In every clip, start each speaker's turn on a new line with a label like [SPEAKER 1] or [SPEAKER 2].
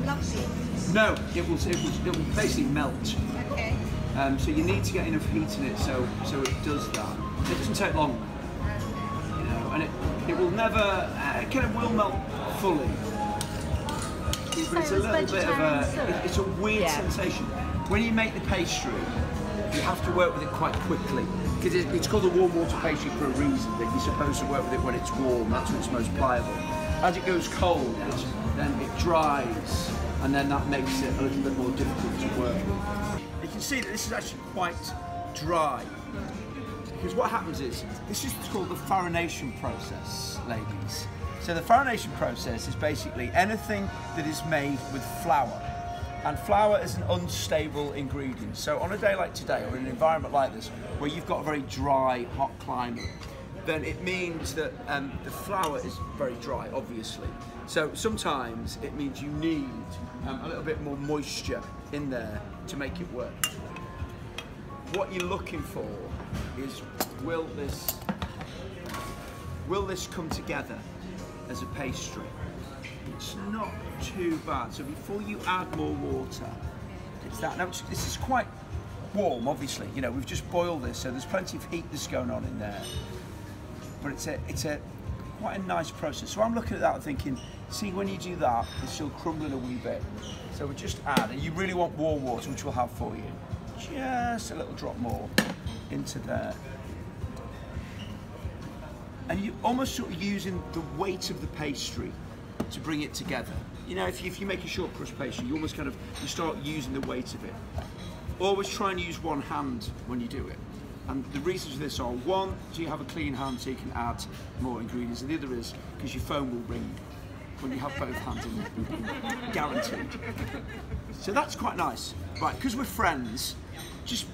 [SPEAKER 1] lumpy?
[SPEAKER 2] No, it will basically melt.
[SPEAKER 1] Okay.
[SPEAKER 2] So you need to get enough heat in it so it does that. It doesn't take long, you know, and it will never, it kind of will melt fully. But it's a little bit of it's a weird sensation. When you make the pastry, you have to work with it quite quickly. Because it's called a warm water pastry for a reason, that you're supposed to work with it when it's warm, that's when it's most pliable. As it goes cold, then it dries, and then that makes it a little bit more difficult to work with. You can see that this is actually quite dry. Because what happens is, this is called the farination process, ladies. So the farination process is basically anything that is made with flour. And flour is an unstable ingredient. So on a day like today, or in an environment like this, where you've got a very dry, hot climate, then it means that the flour is very dry, obviously. So sometimes it means you need a little bit more moisture in there to make it work. What you're looking for is, will this come together as a pastry? It's not too bad. So before you add more water, it's that. Now this is quite warm, obviously. You know, we've just boiled this, so there's plenty of heat that's going on in there. But it's a quite a nice process. So I'm looking at that and thinking, see, when you do that, it's still crumbling a wee bit. So we just add, and you really want warm water, which we'll have for you. Just a little drop more into there. And you're almost sort of using the weight of the pastry to bring it together. You know, if you make a short crust pastry, you almost you start using the weight of it. Always try and use one hand when you do it. And the reasons for this are, one, so you have a clean hand so you can add more ingredients, and the other is because your phone will ring when you have both hands in it, guaranteed. So that's quite nice. Right, because we're friends, just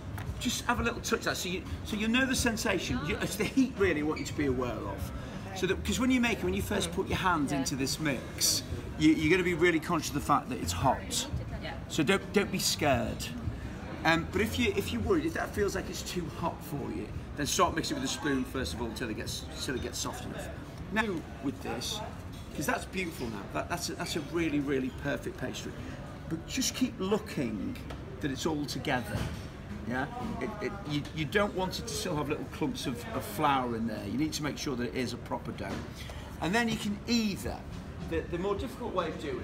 [SPEAKER 2] have a little touch of that, so you know the sensation. It's the heat really I want you to be aware of. So that, because when you first put your hands into this mix, you're going to be really conscious of the fact that it's hot. So don't be scared. But if you're worried, if that feels like it's too hot for you, then start mixing with a spoon first of all until it gets soft enough. Now with this, because that's beautiful now. That's a really, really perfect pastry. But just keep looking that it's all together. Yeah, you don't want it to still have little clumps of flour in there. You need to make sure that it is a proper dough. And then you can either, the more difficult way of doing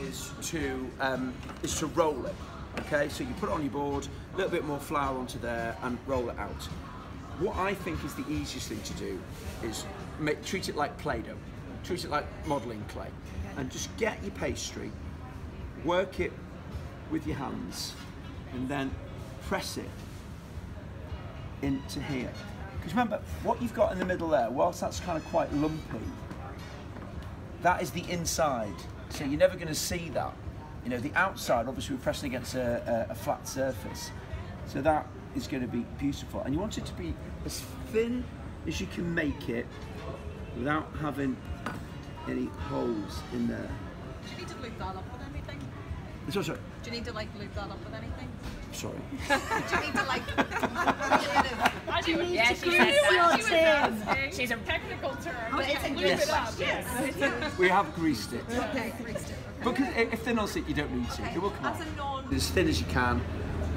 [SPEAKER 2] it is to roll it. Okay, so you put it on your board, a little bit more flour onto there, and roll it out. What I think is the easiest thing to do is treat it like Play-Doh, treat it like modelling clay, and just get your pastry, work it with your hands, and then press it into here. Because remember, what you've got in the middle there, whilst that's kind of quite lumpy, that is the inside. So you're never going to see that. You know, the outside, obviously we're pressing against a flat surface. So that is going to be beautiful. And you want it to be as thin as you can make it without having any holes in there.
[SPEAKER 3] Do you need to loop that up with anything?
[SPEAKER 2] Sorry?
[SPEAKER 3] Do you need to like loop that up with anything?
[SPEAKER 2] Sorry.
[SPEAKER 3] Do you need to like
[SPEAKER 4] She's a technical term.
[SPEAKER 3] But it's a
[SPEAKER 4] loop
[SPEAKER 3] yes.
[SPEAKER 4] it up. Yes.
[SPEAKER 2] We have greased it.
[SPEAKER 3] Okay, greased it.
[SPEAKER 2] Because if thin on stick, you don't need to.
[SPEAKER 3] Okay.
[SPEAKER 2] It will come
[SPEAKER 3] That's
[SPEAKER 2] off.
[SPEAKER 3] a
[SPEAKER 2] As thin as you can.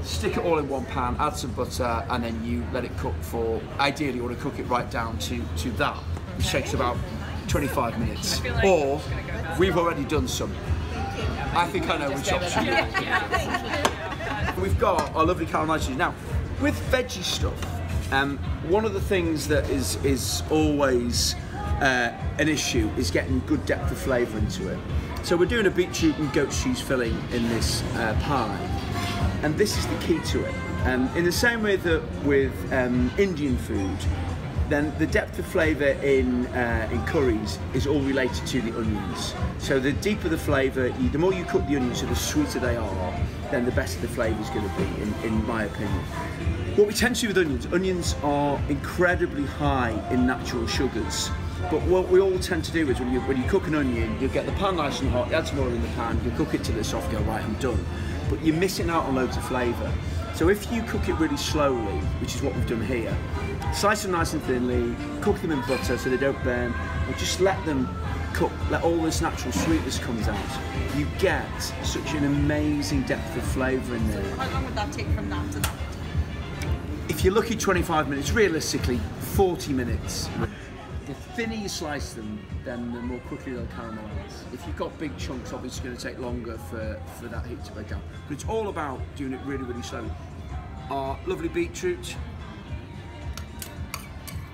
[SPEAKER 2] Stick it all in one pan, add some butter, and then you let it cook for, ideally you want to cook it right down to that, which takes about 25 minutes.
[SPEAKER 4] Like
[SPEAKER 2] or, we've already done some. I think I know which option. We've got our lovely caramelised cheese. Now, with veggie stuff, one of the things that is always an issue is getting good depth of flavour into it. So we're doing a beetroot and goat cheese filling in this pie, and this is the key to it. In the same way that with Indian food, then the depth of flavour in curries is all related to the onions. So the deeper the flavour, the more you cook the onions, so the sweeter they are, then the better the flavour is going to be, in my opinion. What we tend to do with onions are incredibly high in natural sugars. But what we all tend to do is when you cook an onion, you get the pan nice and hot, you add some oil in the pan, you cook it till it's soft, go right, I'm done. But you're missing out on loads of flavour. So if you cook it really slowly, which is what we've done here, slice them nice and thinly, cook them in butter so they don't burn, and just let them cook, let all this natural sweetness comes out, you get such an amazing depth of flavour in there.
[SPEAKER 3] How long would that take from that to that?
[SPEAKER 2] If you're lucky, 25 minutes, realistically 40 minutes. The thinner you slice them, then the more quickly they'll caramelise. If you've got big chunks, obviously it's going to take longer for that heat to break down. But it's all about doing it really, really slowly. Our lovely beetroot.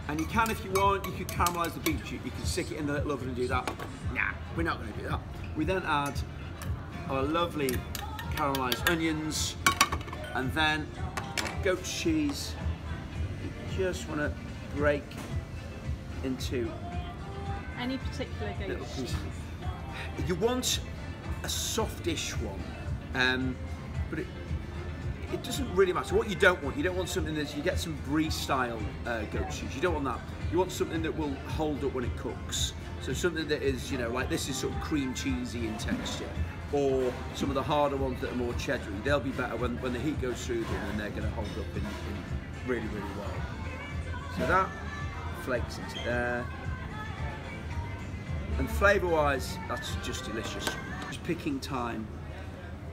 [SPEAKER 2] And you can, if you want, you could caramelise the beetroot. You can stick it in the little oven and do that. Nah, we're not going to do that. We then add our lovely caramelised onions, and then our goat cheese. You just want to break into
[SPEAKER 4] Any particular goat
[SPEAKER 2] little
[SPEAKER 4] cheese?
[SPEAKER 2] pieces. You want a softish one, but it doesn't really matter. What you don't want something that you get some brie style goat cheese. You don't want that. You want something that will hold up when it cooks. So something that is, you know, like this is sort of cream cheesy in texture, or some of the harder ones that are more cheddary. They'll be better when the heat goes through them, and they're going to hold up in really, really well. So that flakes into there. And flavour-wise, that's just delicious. Just picking thyme.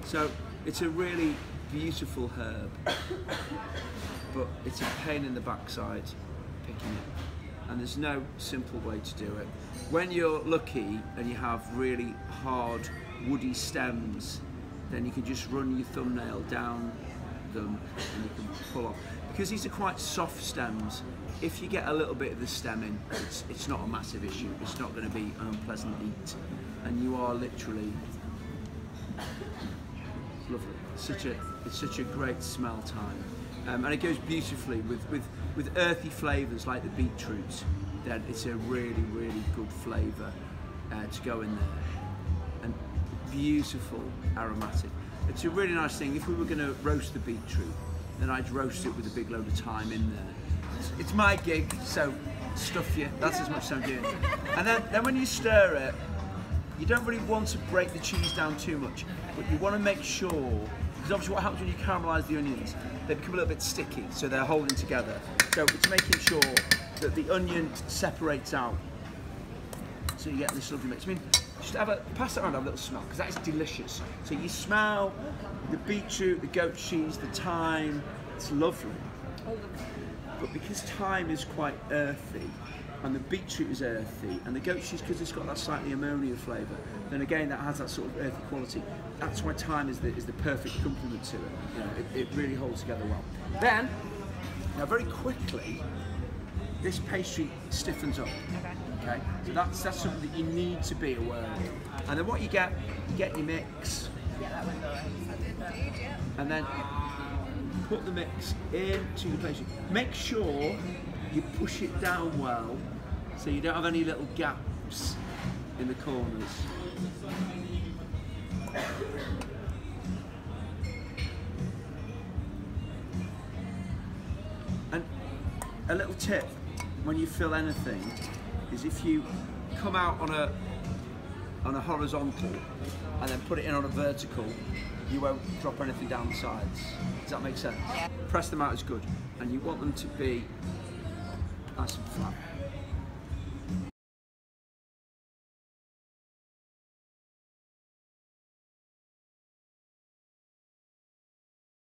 [SPEAKER 2] So it's a really beautiful herb, but it's a pain in the backside picking it. And there's no simple way to do it. When you're lucky and you have really hard, woody stems, then you can just run your thumbnail down them and you can pull off. Because these are quite soft stems, if you get a little bit of the stem in, it's not a massive issue. It's not going to be an unpleasant eat. And you are literally, it's lovely. It's such a great smell time. And it goes beautifully with earthy flavours like the beetroot. Then it's a really, really good flavour to go in there. And beautiful aromatic. It's a really nice thing. If we were going to roast the beetroot, then I'd roast it with a big load of thyme in there. It's my gig, so stuff you. That's as much as I'm doing. And then when you stir it, you don't really want to break the cheese down too much, but you want to make sure, because obviously what happens when you caramelise the onions, they become a little bit sticky, so they're holding together. So it's making sure that the onion separates out, so you get this lovely mix. I mean, just pass it around, have a little smell, because that is delicious. So you smell the beetroot, the goat cheese, the thyme. It's lovely. But because thyme is quite earthy, and the beetroot is earthy, and the goat cheese, because it's got that slightly ammonia flavour, then again that has that sort of earthy quality. That's why thyme is the perfect complement to it. You know, it really holds together well. Then, now very quickly, this pastry stiffens up. Okay, so that's something that you need to be aware of. And then what you get your mix, and then put the mix into the pastry. Make sure you push it down well, so you don't have any little gaps in the corners. And a little tip, when you fill anything, is if you come out on a horizontal and then put it in on a vertical, you won't drop anything down the sides. Does that make sense? Yeah. Press them out as good, and you want them to be nice and flat.